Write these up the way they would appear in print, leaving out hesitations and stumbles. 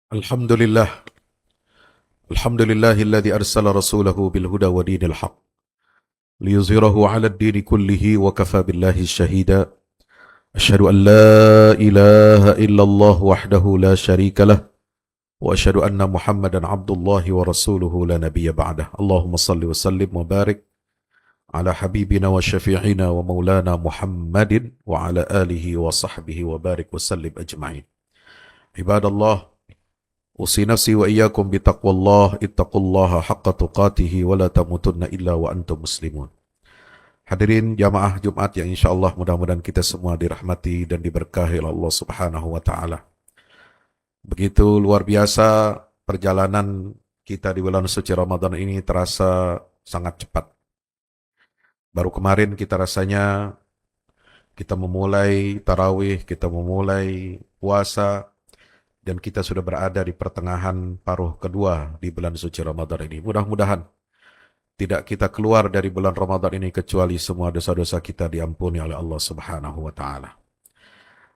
Alhamdulillah, Alhamdulillahilladzi arsala rasulahu bil huda wa dinil haq liyuzhirahu 'ala ad-dini kullihi wa kafa billahi syahida. Asyhadu an la ilaha illallah wahdahu la syarika lah wa asyhadu anna Muhammadan 'abdullahi wa rasuluhu la nabiyya ba'dah. Allahumma shalli wa sallim wa barik ala habibina wa syafi'ina wa maulana Muhammadin wa ala alihi wa sahbihi wa barik wa sallim ajma'in. Ibadallah, usi nafsi wa iyyakum bitaqwallah, ittaqullaha haqqa tuqatihi wa la tamutunna illa wa antum muslimun. Hadirin jamaah Jumat yang insyaallah mudah-mudahan kita semua dirahmati dan diberkahi oleh Allah Subhanahu wa taala. Begitu luar biasa perjalanan kita di bulan suci Ramadan ini, terasa sangat cepat. Baru kemarin kita rasanya kita memulai tarawih, kita memulai puasa, dan kita sudah berada di pertengahan paruh kedua di bulan suci Ramadan ini. Mudah-mudahan tidak kita keluar dari bulan Ramadan ini kecuali semua dosa-dosa kita diampuni oleh Allah Subhanahu wa taala.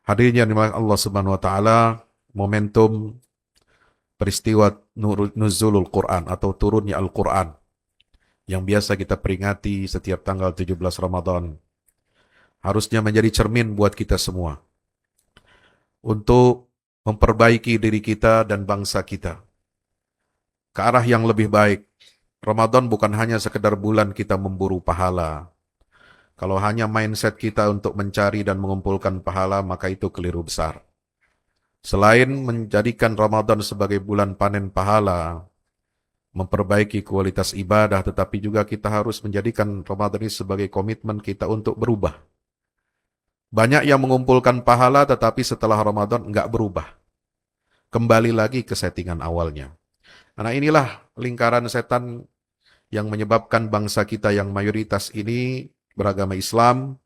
Hadirin yang dimuliakan Allah Subhanahu wa taala, momentum peristiwa nuzulul Quran atau turunnya Al-Quran yang biasa kita peringati setiap tanggal 17 Ramadan harusnya menjadi cermin buat kita semua untuk memperbaiki diri kita dan bangsa kita ke arah yang lebih baik. Ramadan bukan hanya sekedar bulan kita memburu pahala. Kalau hanya mindset kita untuk mencari dan mengumpulkan pahala, maka itu keliru besar. Selain menjadikan Ramadan sebagai bulan panen pahala, memperbaiki kualitas ibadah, tetapi juga kita harus menjadikan Ramadan ini sebagai komitmen kita untuk berubah. Banyak yang mengumpulkan pahala tetapi setelah Ramadan enggak berubah. Kembali lagi ke settingan awalnya. Karena inilah lingkaran setan yang menyebabkan bangsa kita yang mayoritas ini beragama Islam,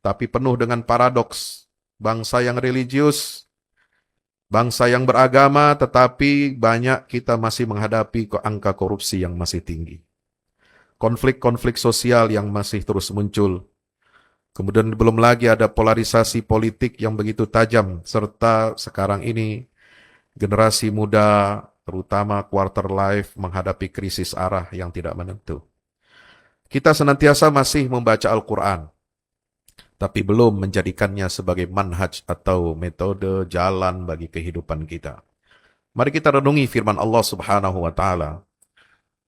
tapi penuh dengan paradoks. Bangsa yang religius, bangsa yang beragama, tetapi banyak kita masih menghadapi angka korupsi yang masih tinggi. Konflik-konflik sosial yang masih terus muncul. Kemudian belum lagi ada polarisasi politik yang begitu tajam, serta sekarang ini generasi muda, terutama quarter life, menghadapi krisis arah yang tidak menentu. Kita senantiasa masih membaca Al-Quran, tapi belum menjadikannya sebagai manhaj atau metode jalan bagi kehidupan kita. Mari kita renungi firman Allah Subhanahu wa taala.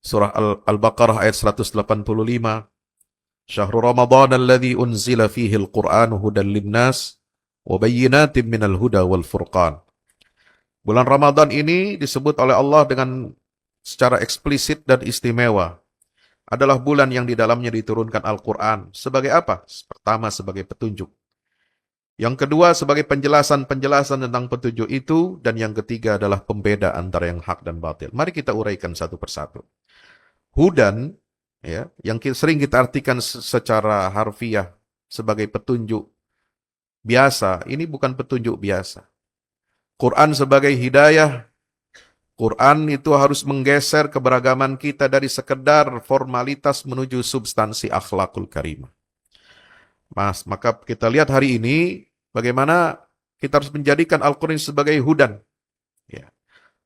Surah Al-Baqarah ayat 185. Syahrul Ramadan alladzi unzila fihi al-Qur'an hudan linnas wa bayyinatin minal huda wal furqan. Bulan Ramadan ini disebut oleh Allah dengan secara eksplisit dan istimewa. Adalah bulan yang di dalamnya diturunkan Al-Quran. Sebagai apa? Pertama, sebagai petunjuk. Yang kedua, sebagai penjelasan-penjelasan tentang petunjuk itu. Dan yang ketiga adalah pembeda antara yang hak dan batil. Mari kita uraikan satu persatu. Hudan, ya, yang sering kita artikan secara harfiah sebagai petunjuk biasa, ini bukan petunjuk biasa. Quran sebagai hidayah, Quran itu harus menggeser keberagaman kita dari sekedar formalitas menuju substansi akhlakul karimah. Maka kita lihat hari ini bagaimana kita harus menjadikan Al-Quran sebagai hudan, ya,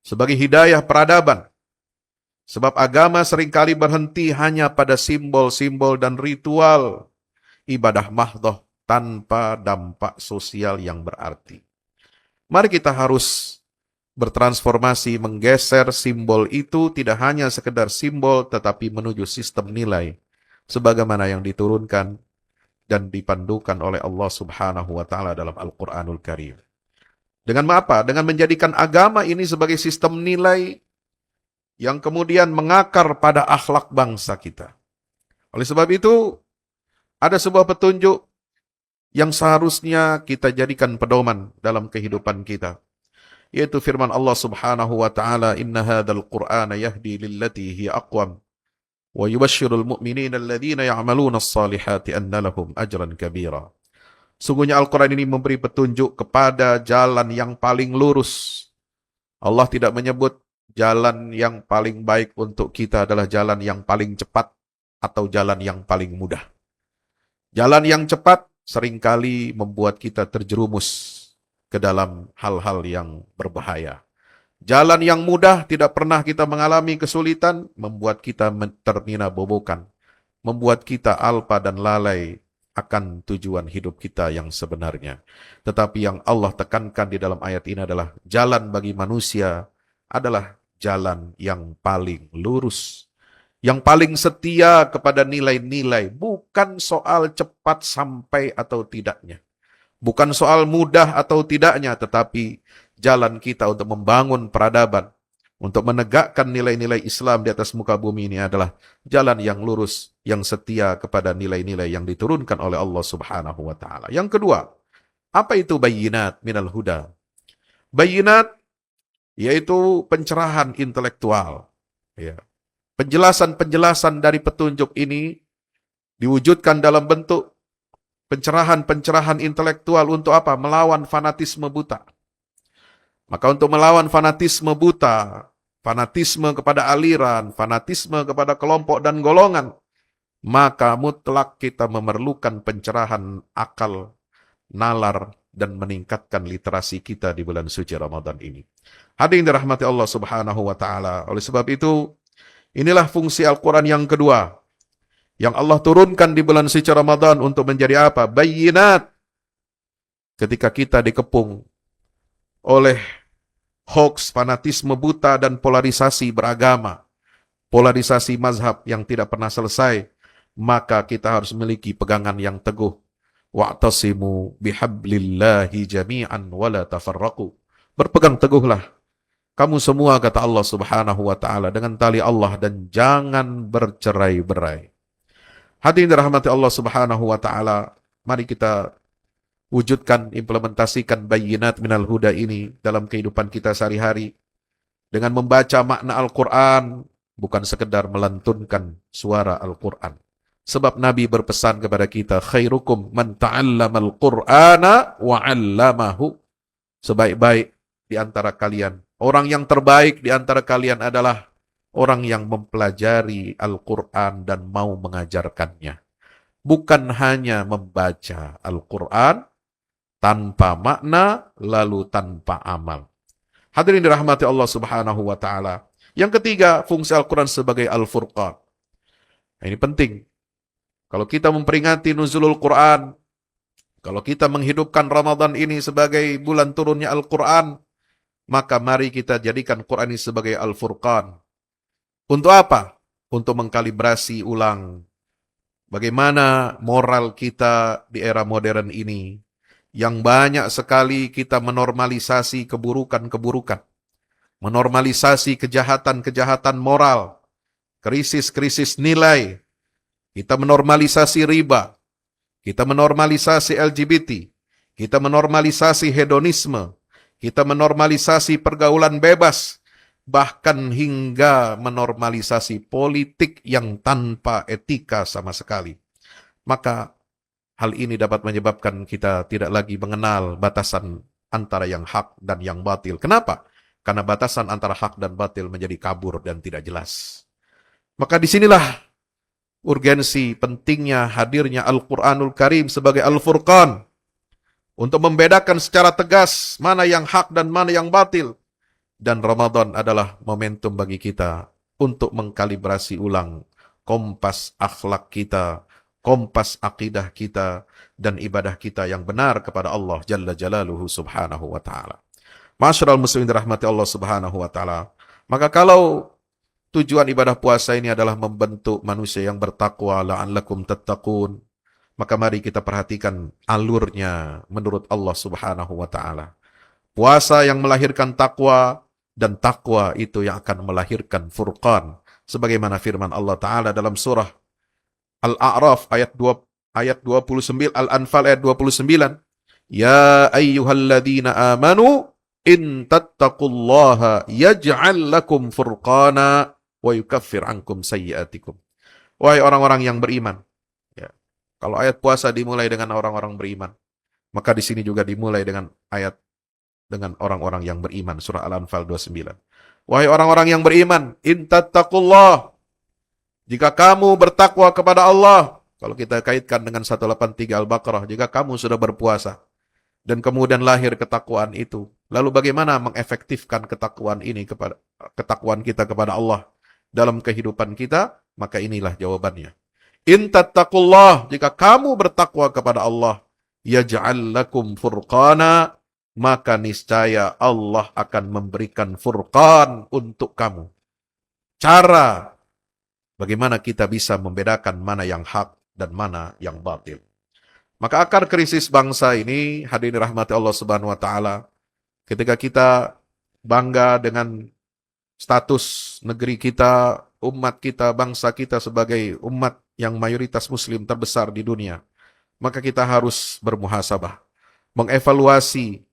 sebagai hidayah peradaban. Sebab agama seringkali berhenti hanya pada simbol-simbol dan ritual ibadah mahdhah tanpa dampak sosial yang berarti. Mari kita harus bertransformasi, menggeser simbol itu tidak hanya sekedar simbol, tetapi menuju sistem nilai, sebagaimana yang diturunkan dan dipandukan oleh Allah Subhanahu wa ta'ala dalam Al-Quranul Karim. Dengan apa? Dengan menjadikan agama ini sebagai sistem nilai yang kemudian mengakar pada akhlak bangsa kita. Oleh sebab itu, ada sebuah petunjuk yang seharusnya kita jadikan pedoman dalam kehidupan kita, yaitu firman Allah Subhanahu wa taala, "Inna hadzal Qur'ana yahdi lillati hiya aqwam wa yubashshirul mu'minina alladhina ya'maluna as-salihati anna lahum ajran kabira." Sungguhnya Al-Qur'an ini memberi petunjuk kepada jalan yang paling lurus. Allah tidak menyebut jalan yang paling baik untuk kita adalah jalan yang paling cepat atau jalan yang paling mudah. Jalan yang cepat seringkali membuat kita terjerumus ke dalam hal-hal yang berbahaya. Jalan yang mudah, tidak pernah kita mengalami kesulitan, membuat kita ternina-bobokan, membuat kita alpa dan lalai akan tujuan hidup kita yang sebenarnya. Tetapi yang Allah tekankan di dalam ayat ini adalah jalan bagi manusia adalah jalan yang paling lurus, yang paling setia kepada nilai-nilai, bukan soal cepat sampai atau tidaknya. Bukan soal mudah atau tidaknya, tetapi jalan kita untuk membangun peradaban, untuk menegakkan nilai-nilai Islam di atas muka bumi ini adalah jalan yang lurus, yang setia kepada nilai-nilai yang diturunkan oleh Allah Subhanahu wa Ta'ala. Yang kedua, apa itu bayyinat minal huda? Bayyinat yaitu pencerahan intelektual. Ya. Penjelasan-penjelasan dari petunjuk ini diwujudkan dalam bentuk pencerahan-pencerahan intelektual untuk apa? Melawan fanatisme buta. Maka untuk melawan fanatisme buta, fanatisme kepada aliran, fanatisme kepada kelompok dan golongan, maka mutlak kita memerlukan pencerahan akal, nalar, dan meningkatkan literasi kita di bulan suci Ramadan ini. Hadirin dirahmati Allah Subhanahu wa Ta'ala. Oleh sebab itu, inilah fungsi Al-Quran yang kedua yang Allah turunkan di bulan suci Ramadan untuk menjadi apa? Bayyinat. Ketika kita dikepung oleh hoax, fanatisme buta, dan polarisasi beragama, polarisasi mazhab yang tidak pernah selesai, maka kita harus memiliki pegangan yang teguh. Wa'tasimu bihablillahi jami'an wala tafarraqu. Berpegang teguhlah kamu semua, kata Allah Subhanahu wa Ta'ala, dengan tali Allah dan jangan bercerai-berai. Hadirin dirahmati Allah Subhanahu wa Ta'ala, mari kita wujudkan, implementasikan bayyinat minal huda ini dalam kehidupan kita sehari-hari dengan membaca makna Al-Quran, bukan sekedar melantunkan suara Al-Quran. Sebab Nabi berpesan kepada kita, khairukum man ta'allamal Qur'ana wa 'allamahu. Sebaik-baik di antara kalian, orang yang terbaik di antara kalian adalah orang yang mempelajari Al-Quran dan mau mengajarkannya. Bukan hanya membaca Al-Quran tanpa makna, lalu tanpa amal. Hadirin dirahmati Allah Subhanahu wa Ta'ala. Yang ketiga, fungsi Al-Quran sebagai Al-Furqan. Nah, ini penting. Kalau kita memperingati nuzulul Quran, kalau kita menghidupkan Ramadan ini sebagai bulan turunnya Al-Quran, maka mari kita jadikan Quran ini sebagai Al-Furqan. Untuk apa? Untuk mengkalibrasi ulang bagaimana moral kita di era modern ini, yang banyak sekali kita menormalisasi keburukan-keburukan, menormalisasi kejahatan-kejahatan moral, krisis-krisis nilai, kita menormalisasi riba, kita menormalisasi LGBT, kita menormalisasi hedonisme, kita menormalisasi pergaulan bebas, bahkan hingga menormalisasi politik yang tanpa etika sama sekali. Maka hal ini dapat menyebabkan kita tidak lagi mengenal batasan antara yang hak dan yang batil. Kenapa? Karena batasan antara hak dan batil menjadi kabur dan tidak jelas. Maka disinilah urgensi pentingnya hadirnya Al-Quranul Karim sebagai Al-Furqan untuk membedakan secara tegas mana yang hak dan mana yang batil. Dan Ramadan adalah momentum bagi kita untuk mengkalibrasi ulang kompas akhlak kita, kompas akidah kita, dan ibadah kita yang benar kepada Allah Jalla Jalaluhu Subhanahu wa Ta'ala. Masyarul muslimin dirahmati Allah Subhanahu wa Ta'ala. Maka kalau tujuan ibadah puasa ini adalah membentuk manusia yang bertakwa, la'allakum tattaqun, maka mari kita perhatikan alurnya menurut Allah Subhanahu wa Ta'ala. Puasa yang melahirkan takwa, dan takwa itu yang akan melahirkan furqan. Sebagaimana firman Allah Ta'ala dalam surah Al-A'raf ayat 29, Al-Anfal ayat 29. Ya ayyuhalladzina amanu in tattaqullaha yaj'al lakum furqana wa yukaffir ankum sayyiatikum. Wahai orang-orang yang beriman. Ya. Kalau ayat puasa dimulai dengan orang-orang beriman, maka di sini juga dimulai dengan ayat dengan orang-orang yang beriman. Surah Al-Anfal 29. Wahai orang-orang yang beriman, in tattaqullah, jika kamu bertakwa kepada Allah. Kalau kita kaitkan dengan 183 Al-Baqarah, jika kamu sudah berpuasa dan kemudian lahir ketakwaan itu, Lalu bagaimana mengefektifkan ketakwaan kita kepada Allah dalam kehidupan kita? Maka inilah jawabannya. In tattaqullah, jika kamu bertakwa kepada Allah, yaj'al lakum furqana, maka niscaya Allah akan memberikan furqan untuk kamu. Cara bagaimana kita bisa membedakan mana yang hak dan mana yang batil. Maka akar krisis bangsa ini, hadirin rahmati Allah Subhanahu wa taala, ketika kita bangga dengan status negeri kita, umat kita, bangsa kita sebagai umat yang mayoritas muslim terbesar di dunia, maka kita harus bermuhasabah, mengevaluasi,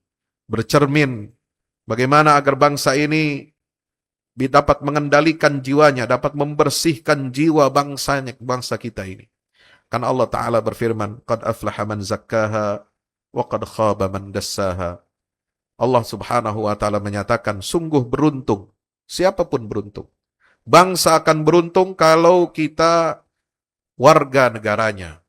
bercermin, bagaimana agar bangsa ini dapat mengendalikan jiwanya, dapat membersihkan jiwa bangsa kita ini. Karena Allah Ta'ala berfirman, Qad aflaha man zakkaha, wa qad khaba man dassaha. Allah Subhanahu wa Ta'ala menyatakan, sungguh beruntung, siapapun beruntung. Bangsa akan beruntung kalau kita warga negaranya,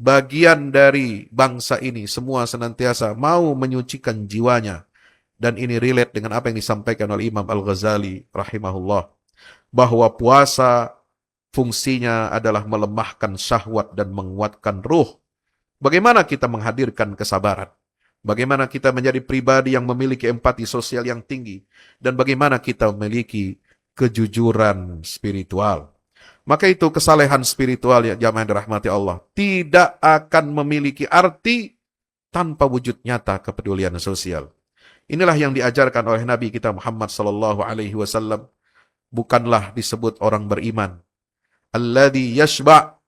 bagian dari bangsa ini, semua senantiasa mau menyucikan jiwanya. Dan ini relate dengan apa yang disampaikan oleh Imam Al-Ghazali rahimahullah, bahwa puasa fungsinya adalah melemahkan syahwat dan menguatkan ruh. Bagaimana kita menghadirkan kesabaran? Bagaimana kita menjadi pribadi yang memiliki empati sosial yang tinggi? Dan bagaimana kita memiliki kejujuran spiritual? Maka itu kesalehan spiritual yang jamaah dirahmati Allah tidak akan memiliki arti tanpa wujud nyata kepedulian sosial. Inilah yang diajarkan oleh Nabi kita Muhammad sallallahu alaihi wasallam. Bukanlah disebut orang beriman alladzi yashba'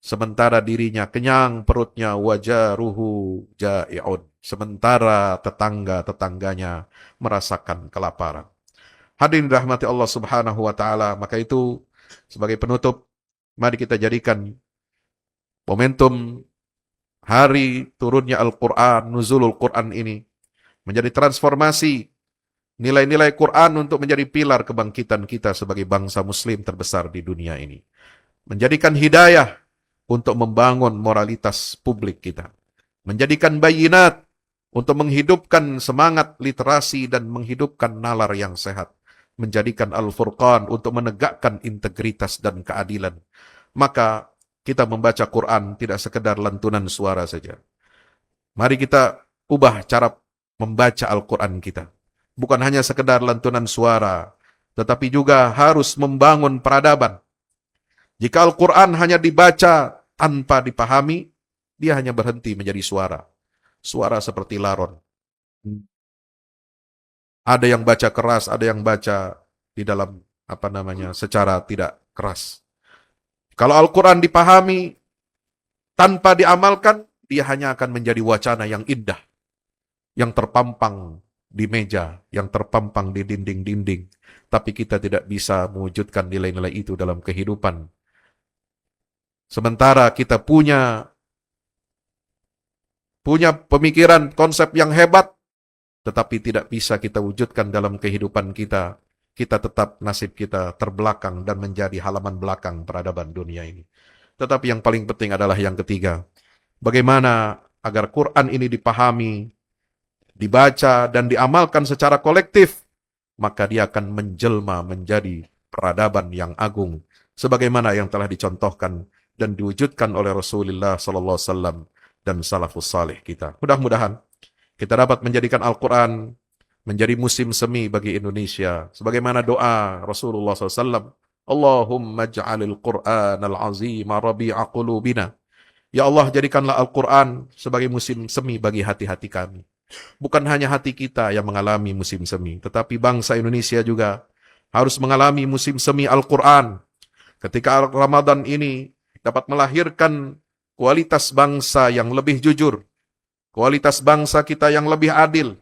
sementara dirinya kenyang, perutnya wajaruhu ja'i'un, sementara tetangga-tetangganya merasakan kelaparan. Hadirin rahmati Allah Subhanahu wa taala, maka itu sebagai penutup, mari kita jadikan momentum hari turunnya Al-Quran, nuzulul Quran ini menjadi transformasi nilai-nilai Quran untuk menjadi pilar kebangkitan kita sebagai bangsa muslim terbesar di dunia ini. Menjadikan hidayah untuk membangun moralitas publik kita. Menjadikan bayinat untuk menghidupkan semangat literasi dan menghidupkan nalar yang sehat. Menjadikan Al-Furqan untuk menegakkan integritas dan keadilan. Maka kita membaca Quran tidak sekedar lantunan suara saja. Mari kita ubah cara membaca Al-Quran kita. Bukan hanya sekedar lantunan suara, tetapi juga harus membangun peradaban. Jika Al-Quran hanya dibaca tanpa dipahami, dia hanya berhenti menjadi suara. Suara seperti laron. Ada yang baca keras, ada yang baca di dalam secara tidak keras. Kalau Al-Quran dipahami tanpa diamalkan, dia hanya akan menjadi wacana yang indah, yang terpampang di meja, yang terpampang di dinding-dinding. Tapi kita tidak bisa mewujudkan nilai-nilai itu dalam kehidupan. Sementara kita punya pemikiran, konsep yang hebat, tetapi tidak bisa kita wujudkan dalam kehidupan kita. Kita tetap nasib kita terbelakang dan menjadi halaman belakang peradaban dunia ini. Tetapi yang paling penting adalah yang ketiga. Bagaimana agar Quran ini dipahami, dibaca dan diamalkan secara kolektif, maka dia akan menjelma menjadi peradaban yang agung, sebagaimana yang telah dicontohkan dan diwujudkan oleh Rasulullah SAW dan salafus salih kita. Mudah-mudahan kita dapat menjadikan Al-Quran menjadi musim semi bagi Indonesia, sebagaimana doa Rasulullah SAW, Allahumma ja'alil Qur'an al-azima rabi'a qulubina. Ya Allah, jadikanlah Al-Quran sebagai musim semi bagi hati-hati kami. Bukan hanya hati kita yang mengalami musim semi, tetapi bangsa Indonesia juga harus mengalami musim semi Al-Quran. Ketika Ramadan ini dapat melahirkan kualitas bangsa yang lebih jujur, kualitas bangsa kita yang lebih adil,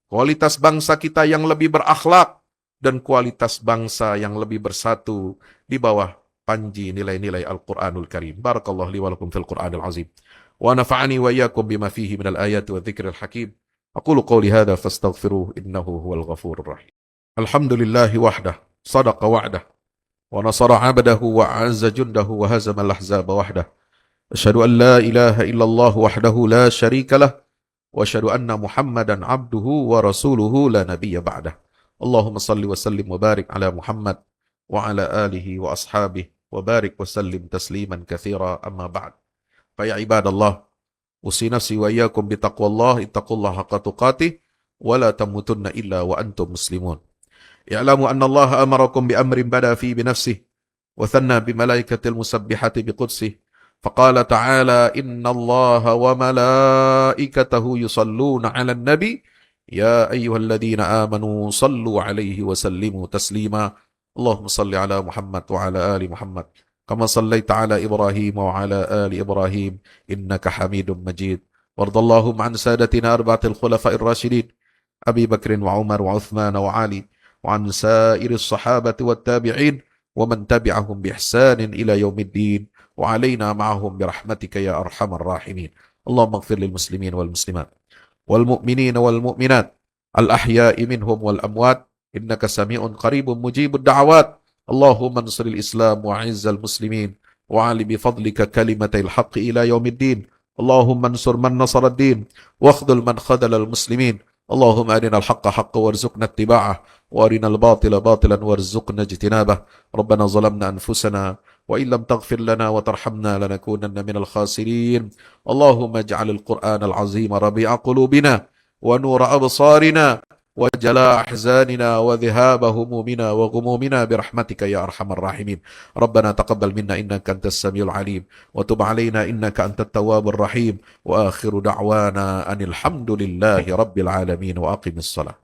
kualitas bangsa kita yang lebih berakhlak, dan kualitas bangsa yang lebih bersatu di bawah panji nilai-nilai Al-Quranul Karim. Barakallahu li wa lakum fil Qur'anil azim. Wa nafa'ani wa iyyakum bima fihi minal ayati wa dzikril hakim. Aqulu qawli hadha fastaghfiruhu innahu huwal ghafurur rahim. Alhamdulillahi wahdah, sadaqa wa'dah, wa nasara 'abdahu wa 'azza jundahu wa hazama al-ahzaba wahdah. Asyhadu an la ilaha illallah wahdahu la syarika lah وأشهد أن محمدا عبده ورسوله لا نبي بعده. اللهم صل وسلم وبارك على محمد وعلى آله وأصحابه وبارك وسلم تسليما كثيرا. أما بعد، فيا عباد الله، أوصي نفسي وإياكم بتقوى الله. اتقوا الله حق تقاته ولا تموتن إلا وأنتم مسلمون. اعلموا أن الله أمركم بأمر بدأ فيه بنفسه وثنى بملائكة المسبحة بقدسه، فقال تعالى: إن الله وملائكته يصلون على النبي يا أيها الذين آمنوا صلوا عليه وسلموا تسليما. اللهم صل على محمد وعلى آل محمد كما صليت على إبراهيم وعلى آل إبراهيم إنك حميد مجيد. وارض اللهم عن سادتنا أربعة الخلفاء الراشدين أبي بكر وعمر وعثمان وعلي، وعن سائر الصحابة والتابعين ومن تبعهم بإحسان إلى يوم الدين، وعلينا معهم برحمتك يا أرحم الراحمين. اللهم اغفر للمسلمين والمسلمات والمؤمنين والمؤمنات الأحياء منهم والأموات إنك سميع قريب مجيب الدعوات. اللهم انصر الإسلام وعز المسلمين وعلي بفضلك كلمة الحق إلى يوم الدين. اللهم انصر من نصر الدين واخذل من خذل المسلمين. اللهم أرنا الحق حقا وارزقنا اتباعه، وأرنا الباطل باطلا وارزقنا اجتنابه. ربنا ظلمنا أنفسنا وإن لم تغفر لنا وترحمنا لنكونن من الخاسرين. اللهم اجعل القرآن العظيم ربيع قلوبنا ونور أبصارنا وجلاء أحزاننا وذهاب همومنا وغمومنا برحمتك يا أرحم الراحمين. ربنا تقبل منا إنك أنت السميع العليم، وتب علينا إنك أنت التواب الرحيم، وآخر دعوانا أن الحمد لله رب العالمين، وأقم الصلاة.